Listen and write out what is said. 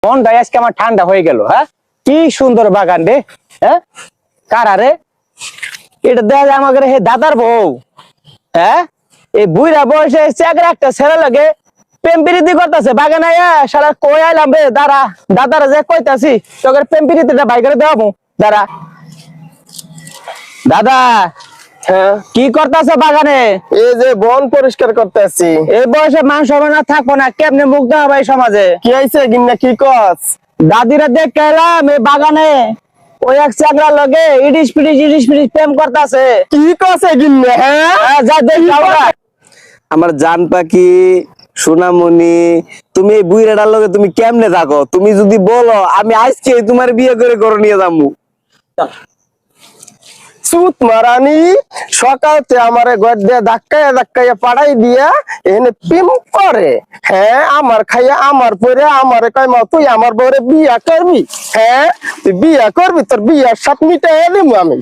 মনটাই আজকে আমার ঠান্ডা হয়ে গেল। হ্যাঁ, কি সুন্দর বাগান রে। হ্যাঁ, কারারে এটা দেখা যায় আমাকে হে দাদার বউ। হ্যাঁ, এই বুইরা বয়সে চেগরা একটা ছেলে লাগে প্রেম প্রীতি করতেছে বাগানে সারা কই আইলাম রে দাঁড়া দাদারা যে কইতাছি তোকে প্রেম প্রীতিটা বাই করে দেওয়াবো দাঁড়া। দাদা হ্যাঁ, কি করতেছে বাগানে? এই যে বন পরিষ্কার করতেছি। এই বয়সে মানুষ হবে না থাকবো না কেমনে মুখ দেওয়া ভাই সমাজে? কি হয়েছে গিন্না, কি কস? দাদিরা দেখ এলাম এই বাগানে ওই এক চাকরা লগে ইডিস পিডিস প্রেম করতেছে। কি কসে গিন্না? হ্যাঁ, যা দেখ আমার জান পাখি সোনামণি, তুমি এই বুইরাটার লগে তুমি কেমনে থাকো? তুমি যদি বলো আমি আজকে তোমার বিয়ে করে ঘরে নিয়ে যাবো। সুত মারানি সকালতে আমারে ঘর দিয়ে ধাক্কাইয়া পাড়াই দিয়া এনে প্রেম করে। হ্যাঁ, আমার খাইয়া আমার পরে আমারে কয় মা তুই আমার বউরে বিয়া করবি? হ্যাঁ, তুই বিয়া করবি, তোর বিয়ার সাপ মিটাই দিমু আমি।